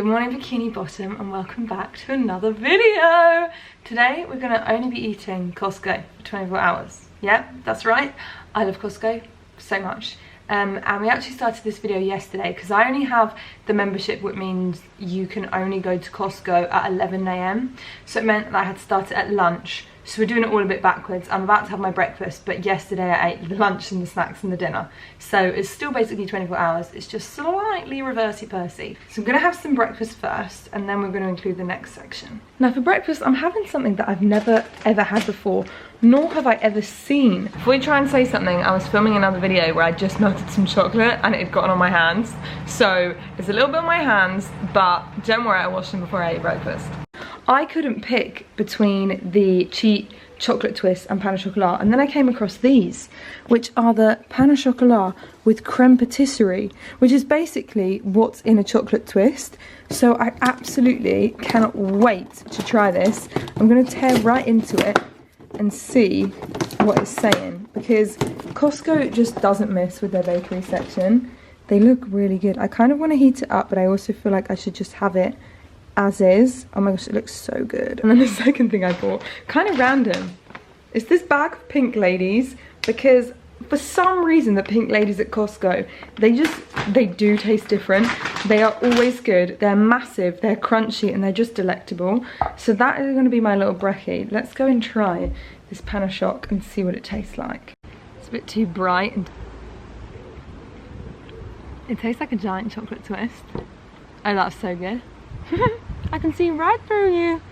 Good morning Bikini Bottom and welcome back to another video. Today we're going to only be eating Costco for 24 hours. Yeah, that's right. I love Costco so much. And we actually started this video yesterday because I only have the membership, which means you can only go to Costco at 11 AM. So it meant that I had to start it at lunch. So we're doing it all a bit backwards. I'm about to have my breakfast, but yesterday I ate the lunch and the snacks and the dinner. So it's still basically 24 hours. It's just slightly reversey-pursy. So I'm going to have some breakfast first, and then we're going to include the next section. Now for breakfast, I'm having something that I've never ever had before, nor have I ever seen. Before we try and say something, I was filming another video where I just melted some chocolate and it had gotten on my hands. So it's a little bit on my hands, but don't worry, I washed them before I ate breakfast. I couldn't pick between the cheat chocolate twist and pain au chocolat, and then I came across these, which are the pain au chocolat with creme patisserie, which is basically what's in a chocolate twist. So I absolutely cannot wait to try this. I'm going to tear right into it and see what it's saying, because Costco just doesn't miss with their bakery section. They look really good. I kind of want to heat it up, but I also feel like I should just have it as is. Oh my gosh, it looks so good. And then the second thing I bought, kind of random, is this bag of Pink Ladies, because for some reason the Pink Ladies at Costco, they do taste different. They are always good. They're massive, they're crunchy, and they're just delectable. So that is going to be my little brekkie. Let's go and try this pain au choc and see what it tastes like. It's a bit too bright and it tastes like a giant chocolate twist. Oh, that's so good. I can see right through you.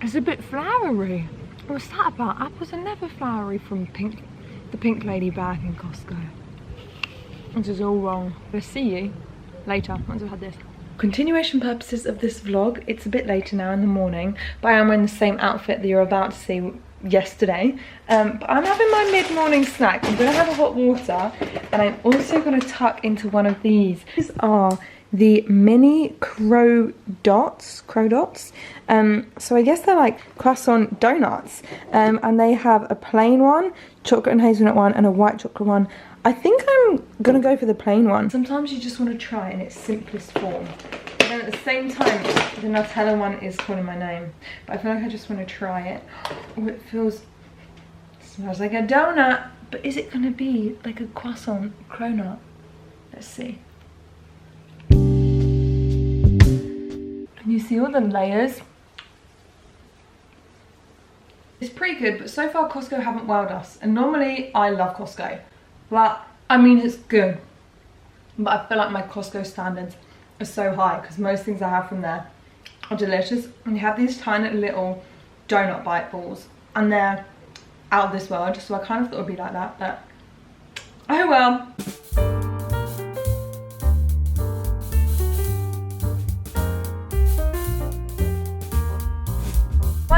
It's a bit flowery. What's that about? Apples are never flowery from the Pink Lady bag in Costco. This is all wrong. I'll see you later once I've had this. Continuation purposes of this vlog, it's a bit later now in the morning, but I am wearing the same outfit that you're about to see yesterday. But I'm having my mid-morning snack. I'm going to have a hot water, and I'm also going to tuck into one of these. These are the mini crow dots. So I guess they're like croissant donuts, and they have a plain one, chocolate and hazelnut one, and a white chocolate one. I think I'm gonna go for the plain one. Sometimes you just want to try in its simplest form, but then at the same time the Nutella one is calling my name, but I feel like I just want to try it. Oh, it smells like a donut, but is it gonna be like a croissant cronut? Let's see. You see all the layers. It's pretty good, but so far Costco haven't wowed us. And normally I love Costco. But I mean, it's good. But I feel like my Costco standards are so high because most things I have from there are delicious. And you have these tiny little donut bite balls, and they're out of this world. So I kind of thought it would be like that, but oh well.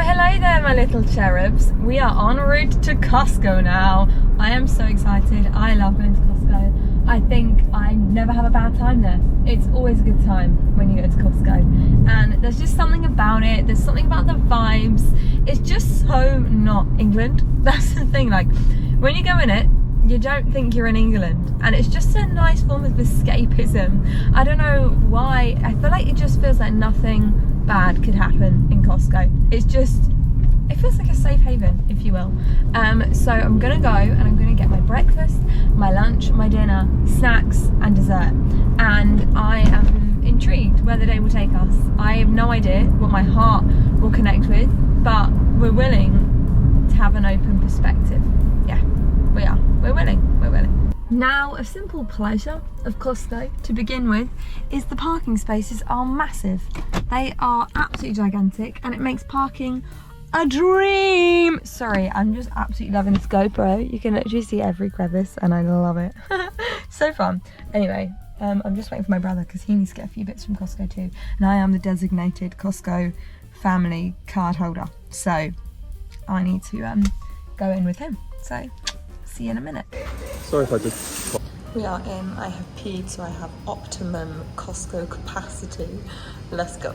Hello there my little cherubs. We are en route to Costco now. I am so excited. I love going to Costco. I think I never have a bad time there. It's always a good time when you go to Costco. And there's just something about it. There's something about the vibes. It's just so not England. That's the thing. Like when you go in it, you don't think you're in England, and it's just a nice form of escapism. I don't know why. I feel like it just feels like nothing bad could happen in Costco. It feels like a safe haven, if you will. So I'm gonna go and I'm gonna get my breakfast, my lunch, my dinner, snacks and dessert. And I am intrigued where the day will take us. I have no idea what my heart will connect with, but we're willing to have an open perspective. Yeah, we are. We're willing. Now, a simple pleasure of Costco to begin with is the parking spaces are massive. They are absolutely gigantic, and it makes parking a dream. Sorry, I'm just absolutely loving this GoPro. You can literally see every crevice and I love it. So fun. Anyway, I'm just waiting for my brother because he needs to get a few bits from Costco too, and I am the designated Costco family card holder, so I need to go in with him. So see you in a minute. Sorry if I just... We are in. I have peed, so I have optimum Costco capacity. Let's go.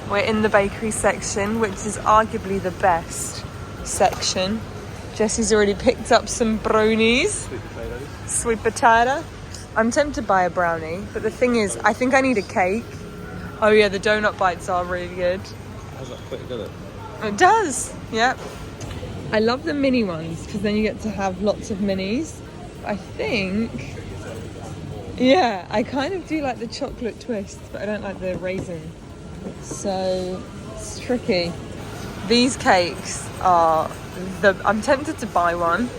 We're in the bakery section, which is arguably the best section. Jesse's already picked up some brownies. Sweet potato. I'm tempted by a brownie, but the thing is, I think I need a cake. Oh yeah, the donut bites are really good. How's that quick, doesn't it? It does, yep. I love the mini ones because then you get to have lots of minis. I think, yeah, I kind of do like the chocolate twist, but I don't like the raisin. So it's tricky. These cakes are I'm tempted to buy one.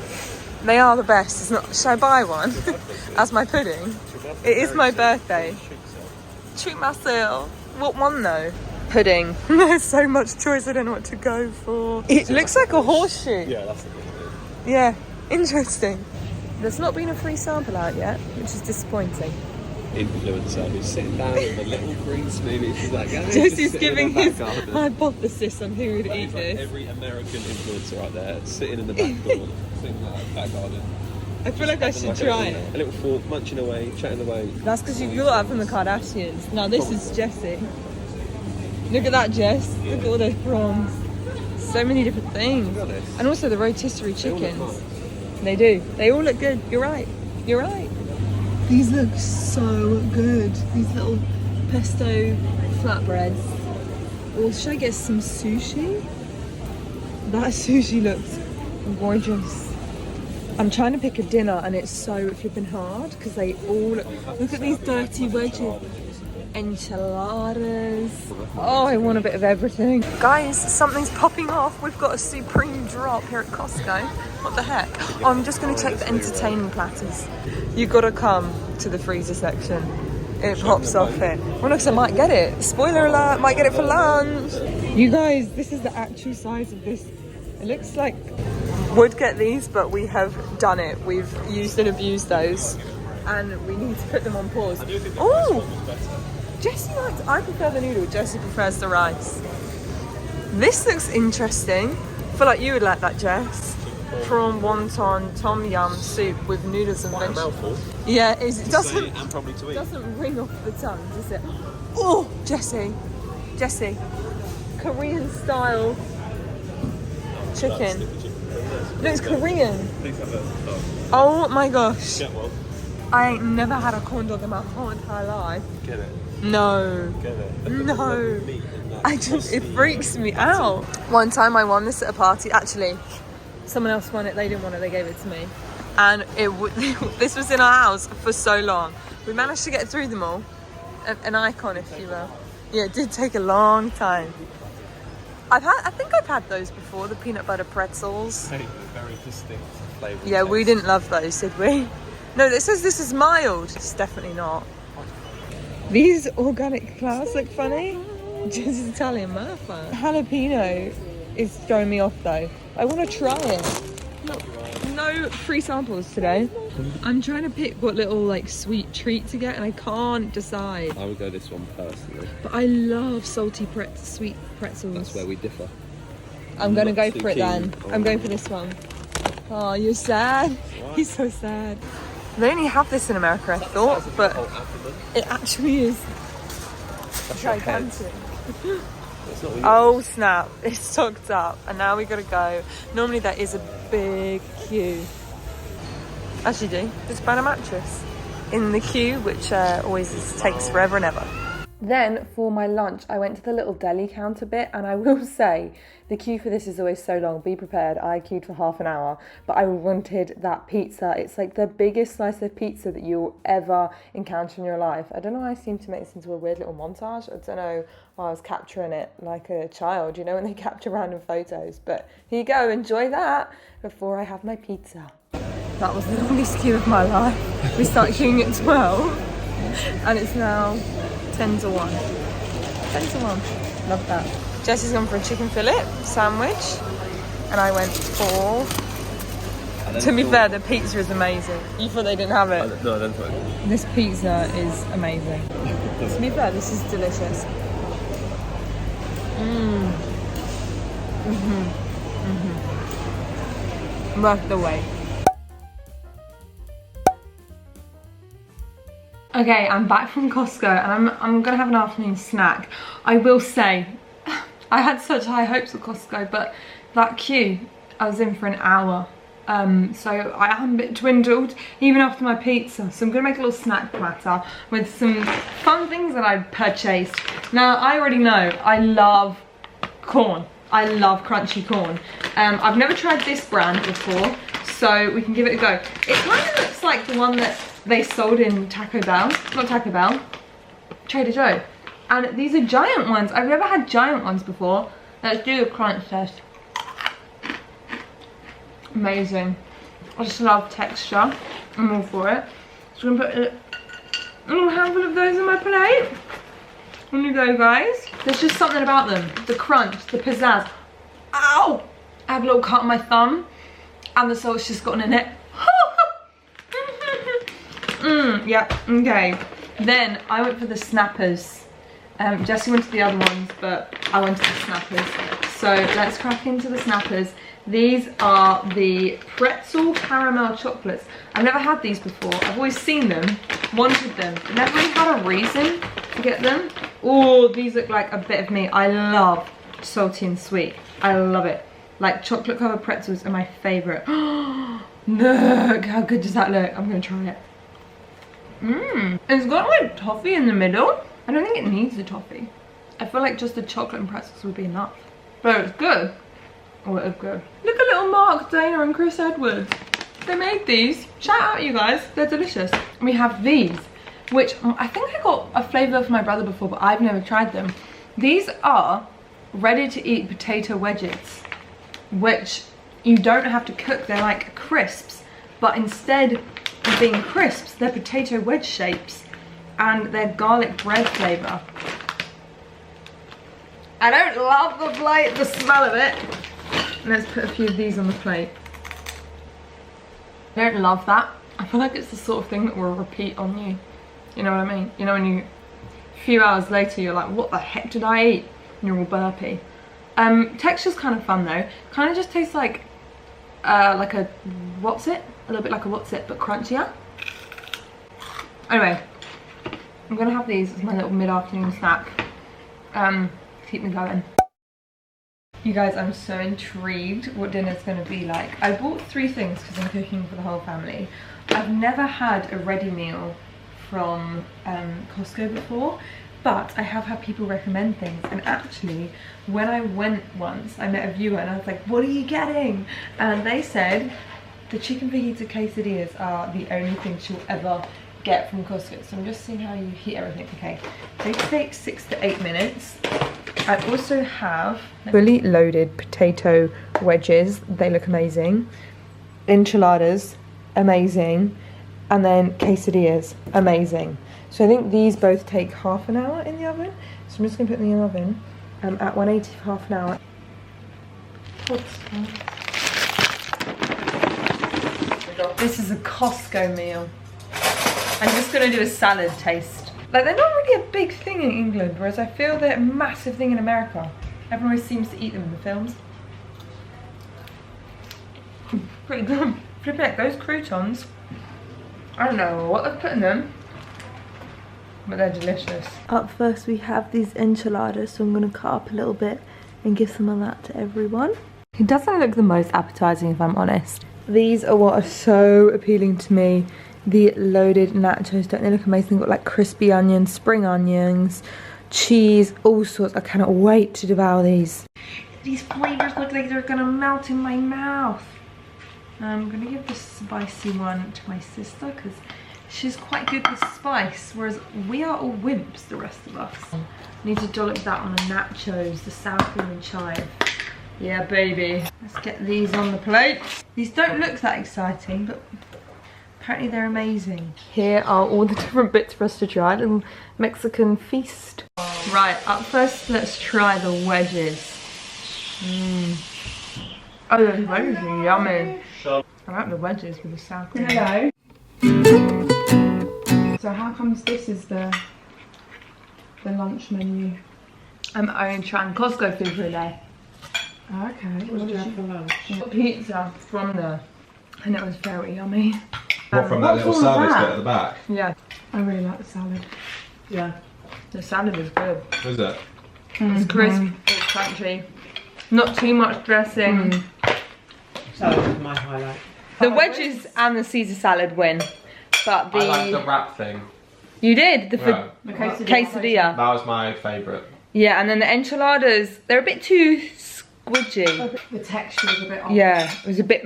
They are the best. It's not. Should I buy one as my pudding? It is my birthday. Treat myself. What one though? Pudding. There's so much choice. I don't know what to go for. It looks like a horseshoe. Yeah, that's the thing. Yeah, interesting. There's not been a free sample out yet, which is disappointing. Influencer who's sitting down with a little green smoothie. She's like, guys, Jesse's giving his hypothesis on who would eat like this. every American influencer out there sitting in the back door, sitting in the back garden. I feel like I should try it. A little fork, munching away, chatting away. That's because you got that from the Kardashians. Now this is Jessie. Look at that, Jess. Look at all those prawns. So many different things. And also the rotisserie chickens. They do. They all look good. You're right. You're right. These look so good. These little pesto flatbreads. Or should I get some sushi? That sushi looks gorgeous. I'm trying to pick a dinner and it's so flipping hard because they all look at these dirty wedges. Enchiladas. Oh, I want a bit of everything. Guys, something's popping off. We've got a supreme drop here at Costco. What the heck? Oh, I'm just going to check the entertaining platters. You got to come to the freezer section. It pops off here. Well, no, because I might get it. Spoiler alert, might get it for lunch. You guys, this is the actual size of this. It looks like would get these, but we have done it. We've used and abused those. And we need to put them on pause. Oh! Jessie likes, I prefer the noodle, Jessie prefers the rice. This looks interesting. I feel like you would like that, Jess. Prawn wonton tom yum soup with noodles and Quite a mouthful. Yeah, it doesn't, and probably to eat. Doesn't ring off the tongue, does it? Oh, Jessie. Korean style chicken. No, it's Korean. Oh my gosh. Get one. I ain't never had a corn dog in my whole entire life. Get it. No. Get it. No. It freaks me out. One time I won this at a party. Actually, someone else won it. They didn't want it. They gave it to me. And this was in our house for so long. We managed to get through them all. An icon, if you will. Yeah, it did take a long time. I think I've had those before. The peanut butter pretzels. Very distinct flavour. Yeah, we didn't love those, did we? No, it says this is mild. It's definitely not. These organic clouds look funny. Just Italian mafia. Jalapeno is throwing me off though. I want to try it. Look, no free samples today. I'm trying to pick what little like sweet treat to get and I can't decide. I would go this one personally. But I love salty sweet pretzels. That's where we differ. I'm going to go for it then. I'm going for this one. Oh, you're sad? What? He's so sad. They only have this in America, I thought, but it actually is gigantic. Oh snap, it's stocked up and now we gotta go. Normally there is a big queue. As you do, just buy a mattress in the queue, which always takes forever and ever. Then for my lunch, I went to the little deli counter bit, and I will say the queue for this is always so long. Be prepared. I queued for half an hour, but I wanted that pizza. It's like the biggest slice of pizza that you'll ever encounter in your life. I don't know why I seem to make this into a weird little montage. I don't know why I was capturing it like a child, you know, when they capture random photos. But here you go, enjoy that before I have my pizza. That was the longest queue of my life. We started queuing at 12, and it's now 10 to 1. 10 to 1. Love that. Jesse's gone for a chicken fillet sandwich. And I went for... To be fair, the pizza is amazing. You thought they didn't have it? No, I don't think. This pizza is amazing. To be fair, this is delicious. Worth the wait. Okay, I'm back from Costco and I'm gonna have an afternoon snack. I will say, I had such high hopes of Costco, but that queue, I was in for an hour. So I am a bit dwindled even after my pizza. So I'm gonna make a little snack platter with some fun things that I purchased. Now I already know I love corn. I love crunchy corn. I've never tried this brand before, so we can give it a go. It kind of looks like the one that they sold in Taco Bell, not Taco Bell, Trader Joe. And these are giant ones. I've never had giant ones before. Let's do the crunch test. Amazing. I just love texture. I'm all for it. So I'm gonna put a little handful of those on my plate. Here you go, guys. There's just something about them. The crunch, the pizzazz. Ow! I have a little cut on my thumb and the salt's just gotten in it. Yeah, okay. Then I went for the snappers. Jessie went to the other ones, but I went to the snappers. So let's crack into the snappers. These are the pretzel caramel chocolates. I've never had these before. I've always seen them, wanted them, but never really had a reason to get them. Oh, these look like a bit of me. I love salty and sweet. I love it. Like chocolate covered pretzels are my favorite. Look, how good does that look? I'm gonna try it. It's got like toffee in the middle. I don't think it needs the toffee. I feel like just the chocolate and pretzels would be enough. But it's good. Oh, it is good. Look at little Mark, Dana and Chris Edwards. They made these. Shout out, you guys. They're delicious. We have these, which I think I got a flavour for my brother before, but I've never tried them. These are ready to eat potato wedges, which you don't have to cook. They're like crisps, but instead of being crisps, they're potato wedge shapes, and they're garlic bread flavour. I don't love the plate, the smell of it. Let's put a few of these on the plate. I don't love that. I feel like it's the sort of thing that will repeat on you. You know what I mean? You know, when you, a few hours later, you're like, what the heck did I eat? And you're all burpy. Texture's kind of fun though. Kind of just tastes like a what's it? A little bit like a what's it, but crunchier. Anyway, I'm gonna have these as my little mid-afternoon snack. Keep me going. You guys, I'm so intrigued what dinner's gonna be like. I bought 3 things because I'm cooking for the whole family. I've never had a ready meal from Costco before, but I have had people recommend things, and actually when I went once I met a viewer and I was like, what are you getting? And they said the chicken fajita quesadillas are the only thing she'll ever get from Costco. So I'm just seeing how you heat everything. Okay, they take 6 to 8 minutes. I also have fully loaded potato wedges. They look amazing. Enchiladas, amazing. And then quesadillas, amazing. So I think these both take half an hour in the oven. So I'm just gonna put them in the oven at 180 for half an hour. This is a Costco meal. I'm just gonna do a salad taste. Like, they're not really a big thing in England, whereas I feel they're a massive thing in America. Everyone always seems to eat them in the films. Pretty good. Flip it, those croutons, I don't know what they've put in them, but they're delicious. Up first we have these enchiladas, so I'm gonna cut up a little bit and give some of that to everyone. It doesn't look the most appetizing, if I'm honest. These are what are so appealing to me. The loaded nachos, don't they look amazing? They've got like crispy onions, spring onions, cheese, all sorts. I cannot wait to devour these. These flavors look like they're gonna melt in my mouth. I'm gonna give the spicy one to my sister because she's quite good with spice, whereas we are all wimps, the rest of us. Need to dollop that on the nachos, the sour cream and chive. Yeah, baby. Let's get these on the plate. These don't look that exciting, but apparently they're amazing. Here are all the different bits for us to try. A little Mexican feast. Right, up first, let's try the wedges. Oh, the wedges are yummy. I like the wedges with the sour cream. Hello. So how comes this is the lunch menu? I'm only trying Costco food for a day. Okay. What did you have for lunch? Pizza from there, and it was very yummy. What, from that little salad bit at the back? Yeah. I really like the salad. Yeah. The salad is good. Is it? It's crisp, it's crunchy. Not too much dressing. Salad is my highlight. The wedges and the Caesar salad win. But the... I like the wrap thing. You did? The Yeah. quesadilla. That was my favourite. Yeah, and then the enchiladas, they're a bit too squidgy. The texture was a bit off. Yeah, it was a bit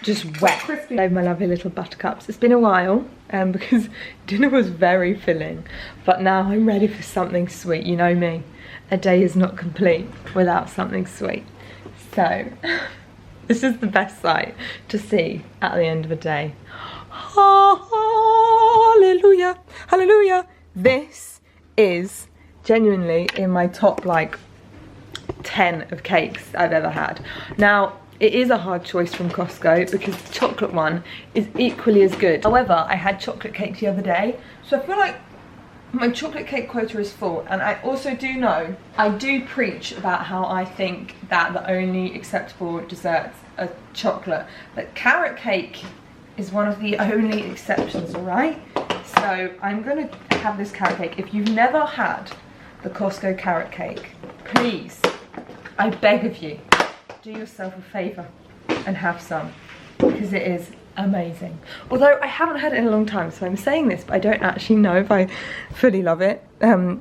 just wet. Crispy. Hello, my lovely little buttercups. It's been a while because dinner was very filling, but now I'm ready for something sweet. You know me, a day is not complete without something sweet. So this is the best sight to see at the end of a day. Hallelujah, hallelujah. This is genuinely in my top like 10 of cakes I've ever had. Now, it is a hard choice from Costco because the chocolate one is equally as good. However, I had chocolate cake the other day, so I feel like my chocolate cake quota is full. And I also do know, I do preach about how I think that the only acceptable desserts are chocolate. But carrot cake is one of the only exceptions, all right? So I'm gonna have this carrot cake. If you've never had the Costco carrot cake, please, I beg of you, do yourself a favour and have some, because it is amazing. Although I haven't had it in a long time, so I'm saying this, but I don't actually know if I fully love it.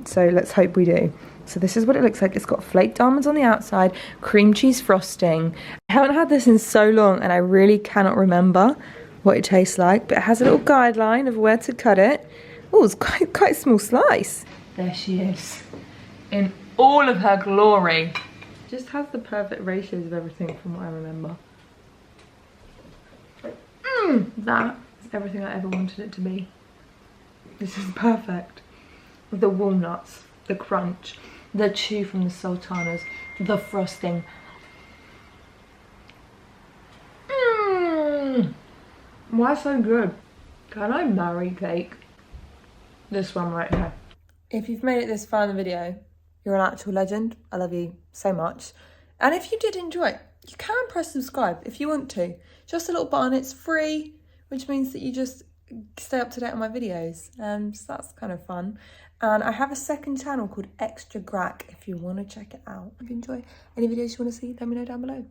So let's hope we do. So this is what it looks like. It's got flaked almonds on the outside, cream cheese frosting. I haven't had this in so long and I really cannot remember what it tastes like, but it has a little guideline of where to cut it. Oh, it's quite a small slice. There she is, in all of her glory. Just has the perfect ratios of everything from what I remember. That is everything I ever wanted it to be. This is perfect. The walnuts, the crunch, the chew from the sultanas, the frosting. Why so good? Can I marry cake? This one right here. If you've made it this far in the video, you're an actual legend. I love you so much. And if you did enjoy it, you can press subscribe if you want to. Just a little button, it's free, which means that you just stay up to date on my videos. So that's kind of fun. And I have a second channel called Extra Grack if you want to check it out. If you enjoy any videos you want to see, let me know down below.